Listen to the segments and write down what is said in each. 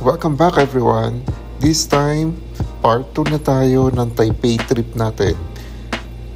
Welcome back everyone. This time, part 2 na tayo ng Taipei trip natin.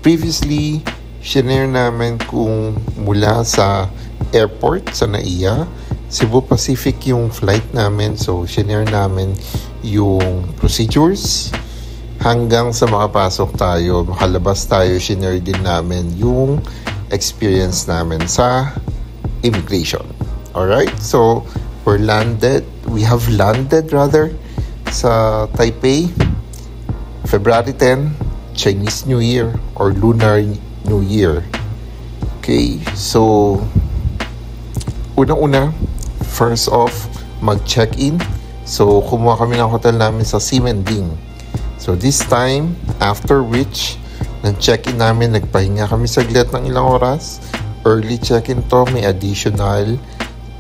Previously, shinare namin kung mula sa airport sa NAIA, Cebu Pacific yung flight namin. So, shinare namin yung procedures hanggang sa makapasok tayo, makalabas tayo. Shinare din namin yung experience namin sa immigration. Alright, so we have landed sa Taipei, February 10, Chinese New Year or Lunar New Year. Okay, so unang-una, first off, mag-check-in. So kumuha kami ng hotel namin sa Ximending. So this time, after which, nag-check-in namin, nagpahinga kami saglit ng ilang oras. Early check-in to, may additional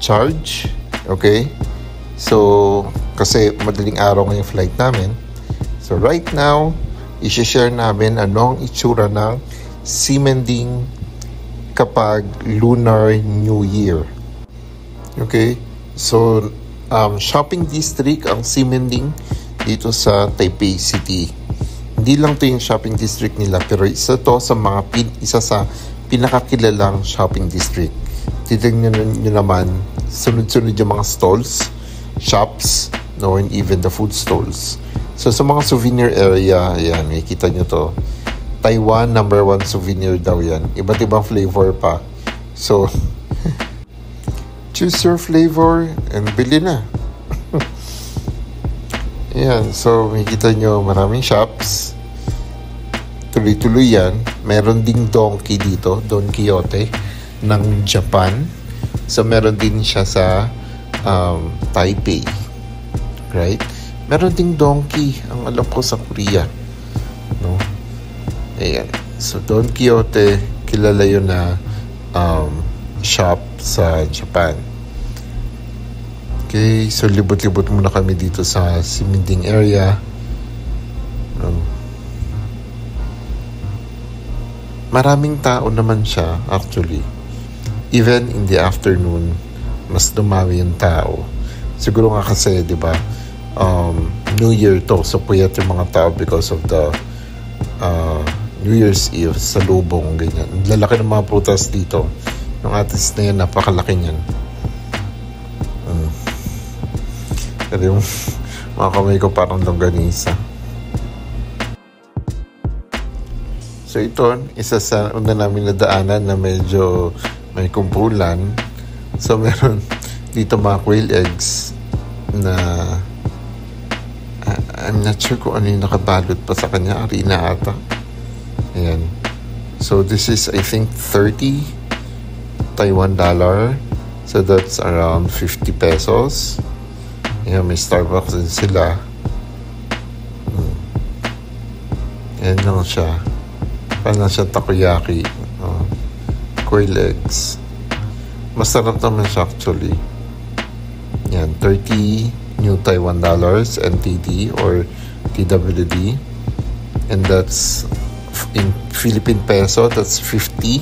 charge. Okay? So, kasi madaling araw ngayong flight namin. So, right now, i-share namin anong itsura ng Ximending kapag Lunar New Year. Okay? So, shopping district ang Ximending dito sa Taipei City. Hindi lang to yung shopping district nila, pero isa to sa isa sa pinakakilalang shopping district. Titignan nyo naman, sunod-sunod yung mga stalls, shops, no, and even the food stalls. So, sa mga souvenir area, ayan, makikita nyo to. Taiwan, #1 souvenir daw yan. Iba't ibang flavor pa. So, choose your flavor and bili na. Ayan, so, makikita nyo, maraming shops. Tuloy-tuloy yan. Meron ding donkey dito, Don Quixote ng Japan. So, meron din siya sa Taipei. Right? Meron ding donkey, ang alam ko sa Korea. No? Ayan. So, Don Quixote, kilala yun na shop sa Japan. Okay, so libot-libot muna kami dito sa Ximending area. Maraming tao naman siya, actually. Even in the afternoon, mas dumami yung tao. Siguro nga kasi, di ba, New Year to, so puyat yung mga tao because of the New Year's Eve sa lubong, ganyan. Lalaki ng mga prutas dito. Yung atis na yan, napakalaki niyan. Pero yung mga kamay ko parang longganisa. So ito, isa sa una namin nadaanan na medyo may kumpulan. So meron dito mga quail eggs na I'm not sure kung ano yung nakabalot pa sa kanya. Harina ata. Ayan. So this is I think 30 Taiwan dollar. So that's around 50 pesos. Ayan, may Starbucks din sila. Ayan lang siya. Parang siya takoyaki. Quail eggs. Masarap naman siya actually. Yan, 30 new Taiwan dollars, NTD or TWD. And that's in Philippine peso, that's 50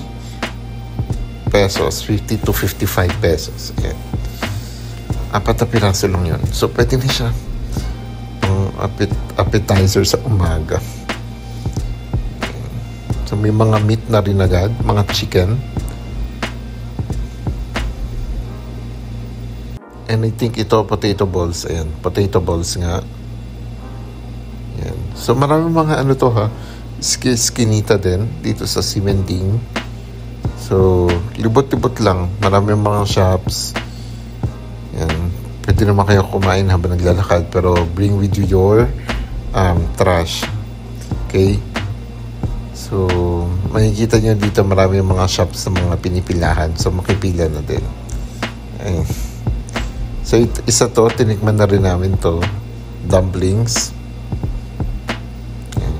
pesos. 50 to 55 pesos. Ayan. 4 na piraso lang yun. So, pwede na siya appetizer sa umaga. So, may mga meat na rin agad, mga chicken. And I think ito, potato balls. Ayan, potato balls nga. Ayan. So, maraming mga ano to ha. Skinita din dito sa Ximending. So, libot-libot lang. Maraming mga shops. Ayan. Pwede naman kayo kumain habang naglalakad. Pero, bring with you your trash. Okay? So, makikita nyo dito marami mga shops na mga pinipilahan. So, makipila na din. Ayun. So, isa to, tinikman na rin namin to. Dumplings. Ayun.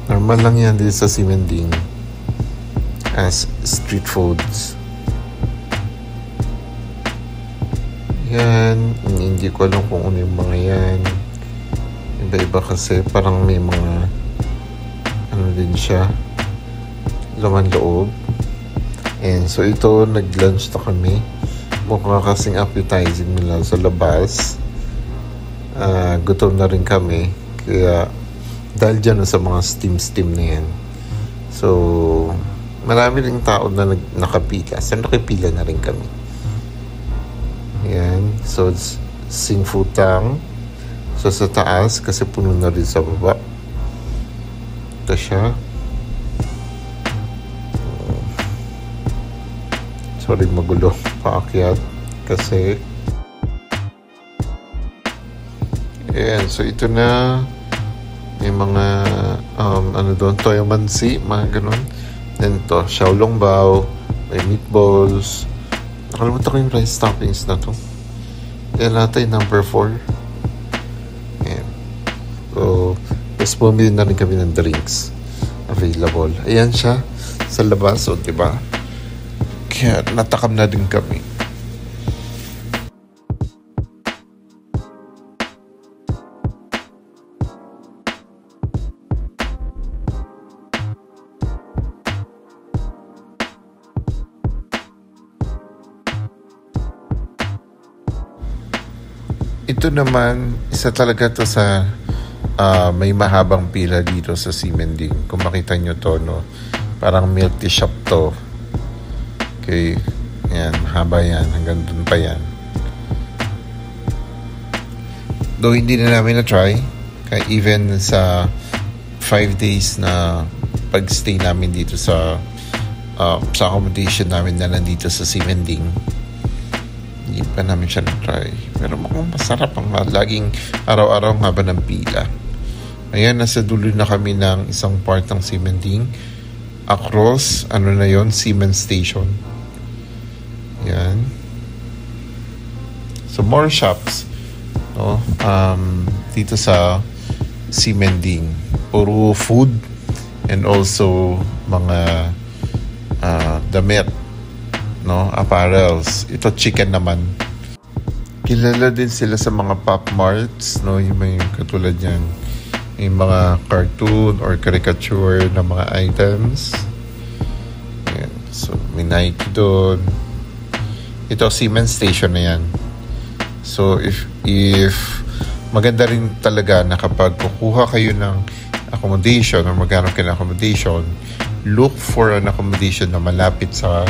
Normal lang yan dito sa Ximending as street foods. Yan. Hindi ko alam kung ano yung mga yan. Iba-iba kasi parang may mga ano din siya, laman loob. And so ito, nag-lunch na kami. Mukha kasing appetizing nila sa labas. gutom na rin kami. Kaya dahil dyan sa mga steam na yan. So, marami rin tao na nakapila. So, nakipila na rin kami. Yan. So, Singfutang. So, sa taas, kasi puno na rin sa baba. Ito siya. Sorry, magulo paakyat. Kasi, ayan. So, ito na. May mga, ano doon, toyomansi, mga ganun. Then ito, xiaolongbao, may meatballs. Nakalimutan ko yung rice toppings na to. Yan natin, number 4. Ayan. So, tapos bumili na rin kami ng drinks available. Ayan siya, sa labas, o diba? Kaya natakam na din kami. Ito naman, isa talaga to sa may mahabang pila dito sa Ximending. Kung makita nyo to, no? Parang milk tea shop to. Okay, yan, mahaba yan. Hanggang dun pa yan. Though hindi na namin na-try, kaya even sa 5 days na pag-stay namin dito sa accommodation namin na nandito sa Ximending, hindi pa namin siya na-try. Pero mukhang masarap ang laging araw-araw ang haba ng pila. Ayan, nasa dulo na kami ng isang part ng Ximending. Across, ano na yon, Siemens Station. Yan. So, more shops. No? Dito sa Ximending. Puro food and also mga damit. No, apparels. Ito chicken naman. Kilala din sila sa mga pop marts, no, yung may katulad yan, yung mga cartoon or caricature na mga items. Ayan. So may Nike doon. Ito Siemens Station na yan. So if maganda rin talaga na kapag kukuha kayo ng accommodation or maghanap kayo ng accommodation, look for an accommodation na malapit sa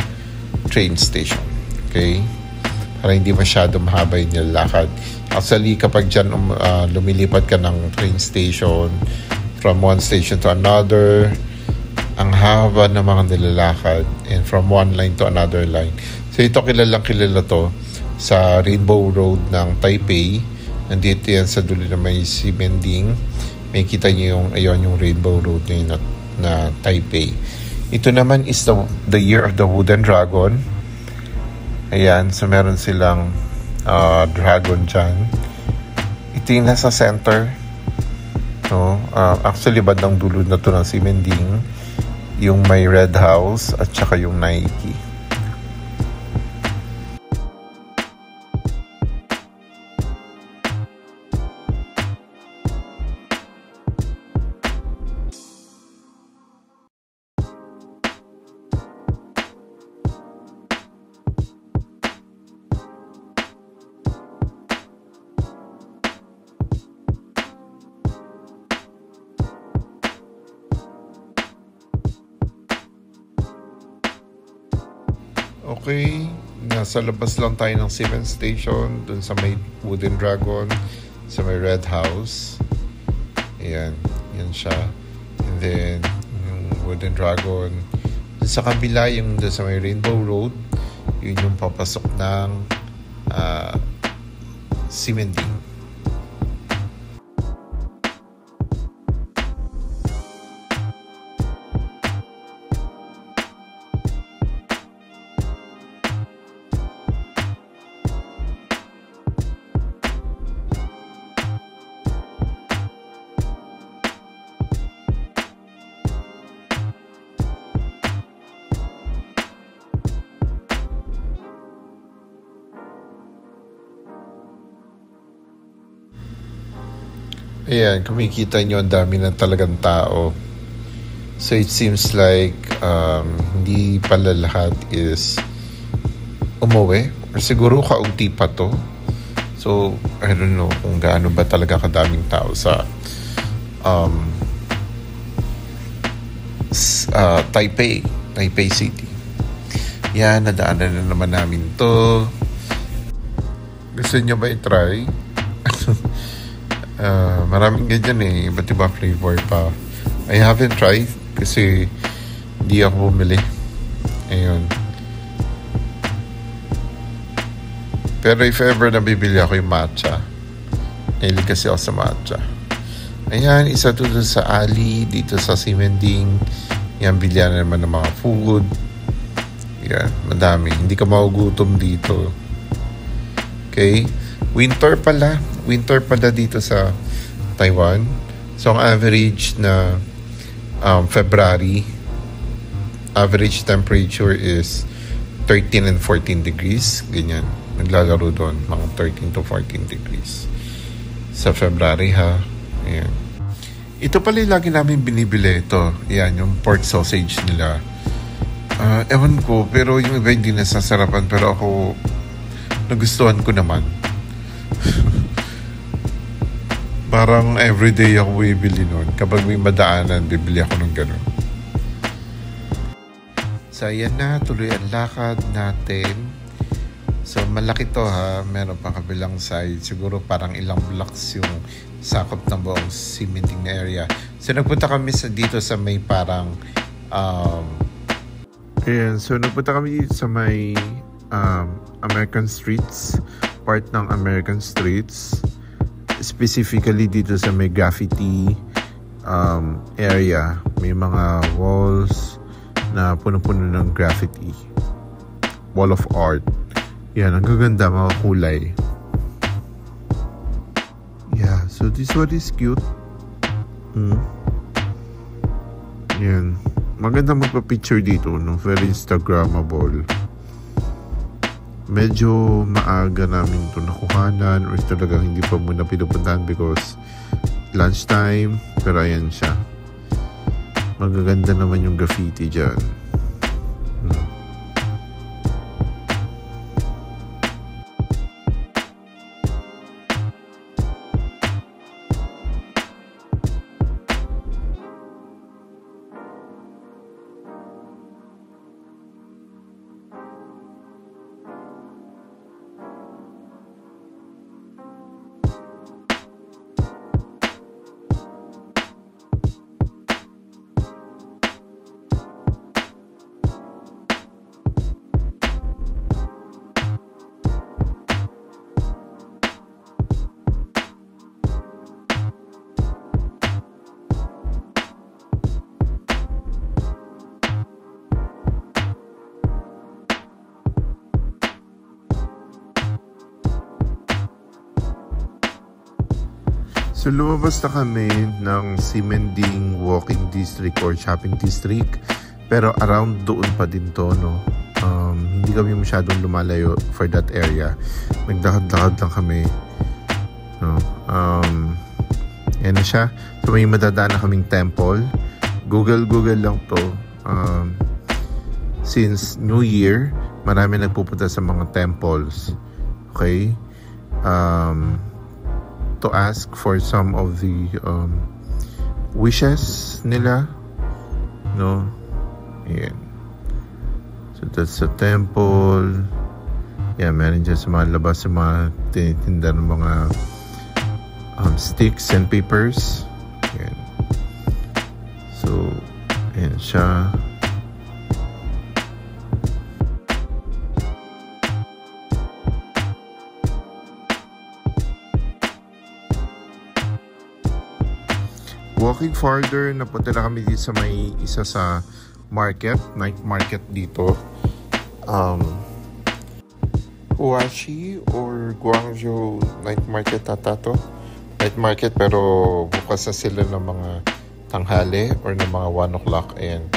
train station. Okay? Para hindi masyado mahaba yung nilalakad. Actually, kapag dyan lumilipat ka ng train station, from one station to another, ang haba ng mga nilalakad, and from one line to another line. So ito kilala to sa Rainbow Road ng Taipei. Nandito yan sa dulo na may Ximending. May kita nyo yung Rainbow Road na Taipei. Ito naman is the year of the wooden dragon. Ayan, so meron silang dragon dyan. Ito yung nasa center. No? Actually, bandang dulo na to ng Ximending. Yung may Red House at saka yung Nike. Okay, nasa labas lang tayo ng Siemens Station, dun sa may Wooden Dragon, sa may Red House. Ayan, yan siya. And then, yung Wooden Dragon. Dun sa kabila, yung dun sa may Rainbow Road, yun yung papasok ng Ximending. Ayan, kumikita nyo ang dami na talagang tao. So it seems like hindi pala lahat is umuwi. Or siguro kaunti pa to. So, I don't know kung gaano ba talaga kadaming tao sa Taipei City. Yan, nadaanan na naman namin to. Gusto nyo ba i-try? Maraming ganyan iba't iba flavor pa. I haven't tried kasi hindi ako bumili. Ayun. Pero if ever nabibili ako yung matcha, nahilig kasi ako sa matcha. Ayan, isa to sa Ali, dito sa Simending. Yan, bilyan naman ng mga food. Yan, madami. Hindi ka magugutom dito. Okay? Winter pala dito sa Taiwan. So, ang average na February, average temperature is 13 and 14 degrees. Ganyan. Naglalaro doon, mga 13 to 14 degrees. Sa February, ha? Ayan. Ito pala yung lagi namin binibili ito. Ayan, yung pork sausage nila. Ewan ko, pero yung iba hindi nasasarapan. Pero ako, nagustuhan ko naman. Parang everyday ako bibili nun. Kapag may madaanan, bibili ako ng gano'n. So, ayan na. Tuloy ang lakad natin. So, malaki to ha. Meron pa kabilang side. Siguro parang ilang blocks yung sakop ng buong cementing na area. So, nagpunta kami dito sa may parang ayan. So, nagpunta kami dito sa may American Streets. Part ng American Streets. Specifically dito sa may graffiti area. May mga walls na puno-puno ng graffiti. Wall of art. Yan, ang gaganda, mga kulay. Yeah, so this one is cute. Yan. Maganda magpa-picture dito, no? Very Instagrammable. Medyo maaga namin ito nakuhanan or talagang hindi pa muna pinupuntahan because lunchtime. Pero ayan siya. Magaganda naman yung graffiti dyan. So, lumabas na kami ng Simending Walking District or Shopping District. Pero around doon pa din to, no? Hindi kami masyadong lumalayo for that area. Nagdakad-dakad lang kami. No? Yan na siya. So, may madadaan na kaming temple. Google lang to. Since New Year, marami nagpupunta sa mga temples. Okay? To ask for some of the wishes nila, no? Ayan. So that's the temple. Yeah, meron dyan sa mga labas, sa mga tinitinda ng mga sticks and papers. Ayan. So ayan siya. Walking farther, napunta na kami dito sa may isa sa market, night market dito. Huashi or Guangzhou night market ata to. Night market pero bukas na sila ng mga tanghali or ng mga 1 o'clock. Ayan.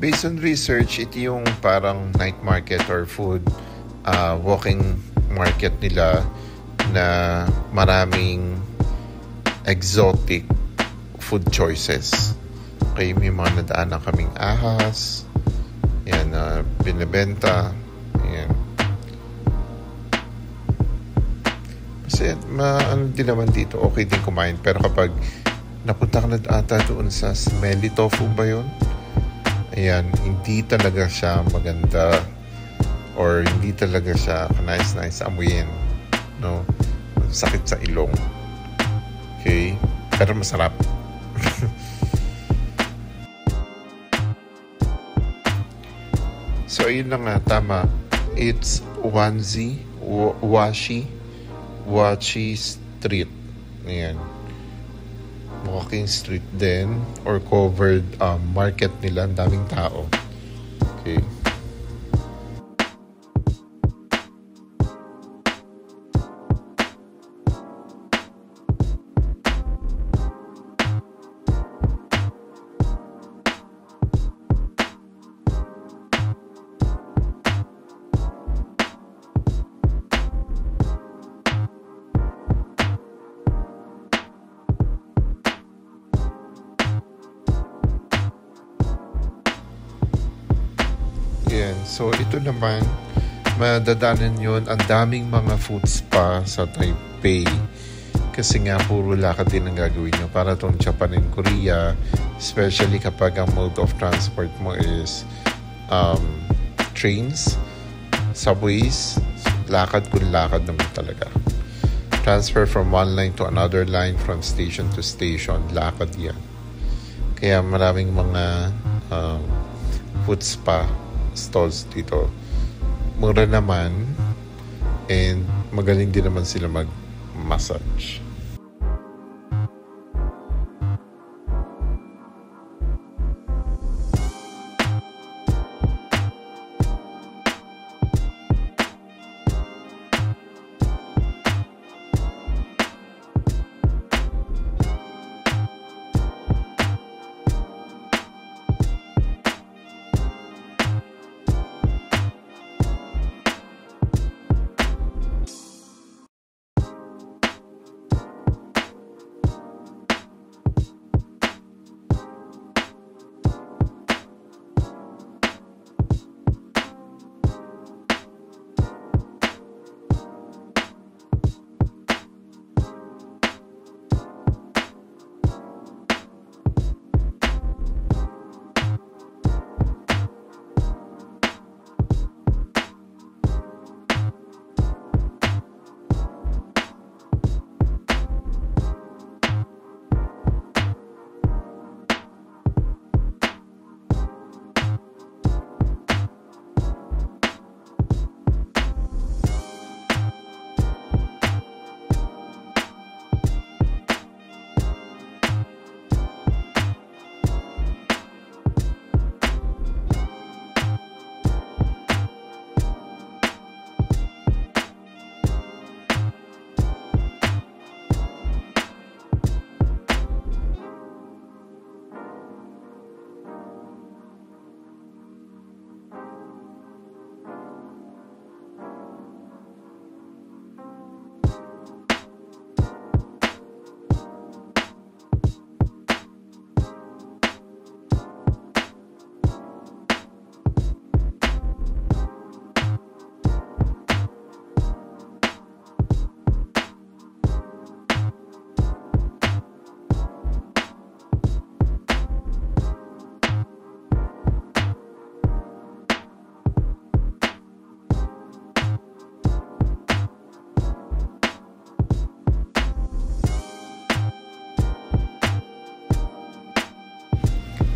Based on research, ito yung parang night market or food walking market nila na maraming exotic food choices. Okay, may mga nadaan na kaming ahas. Yan, binibenta. Yan. Kasi ano din naman dito, okay din kumain. Pero kapag napunta ka na ata doon sa smelly tofu ba yun? Ayan, hindi talaga siya maganda or hindi talaga siya nice amuyin, no? Sakit sa ilong. Okay? Pero masarap. So, ayun na nga, tama. It's Washi Street. Ayan. Walking street din or covered market nila. Ang daming tao. Okay. Yan. So, ito naman, madadanan yun. Ang daming mga food spa sa Taipei. Kasi nga, puro lakad din ang gagawin nyo. Para itong Japan and Korea, especially kapag ang mode of transport mo is trains, subways, lakad kung lakad naman talaga. Transfer from one line to another line, from station to station, lakad yan. Kaya maraming mga food spa stalls dito. Mura naman and magaling din naman sila mag-massage.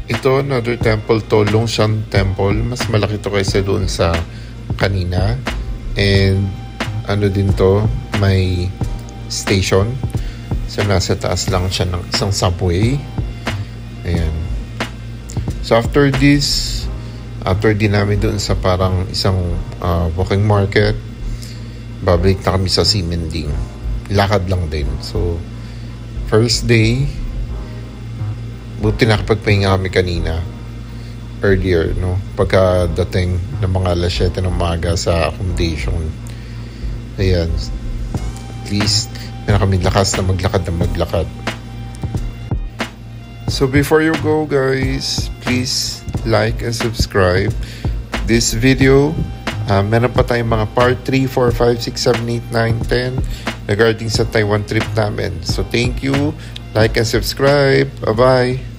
Ito, another temple to, Longshan Temple. Mas malaki to kaysa doon sa kanina. And ano din to, may station. So, nasa taas lang siya ng isang subway. Ayan. So, after din namin doon sa parang isang walking market, babalik na kami sa Ximending. Lakad lang din. So, first day, buti nakapagpahinga kami kanina earlier, no? Pagkadating ng mga alas 7 ng umaga sa accommodation. Ayan. At least, meron kami lakas na maglakad. So, before you go, guys, please like and subscribe this video. Meron pa tayong mga part 3, 4, 5, 6, 7, 8, 9, 10. regarding sa Taiwan trip namin. So thank you, like and subscribe. Bye-bye!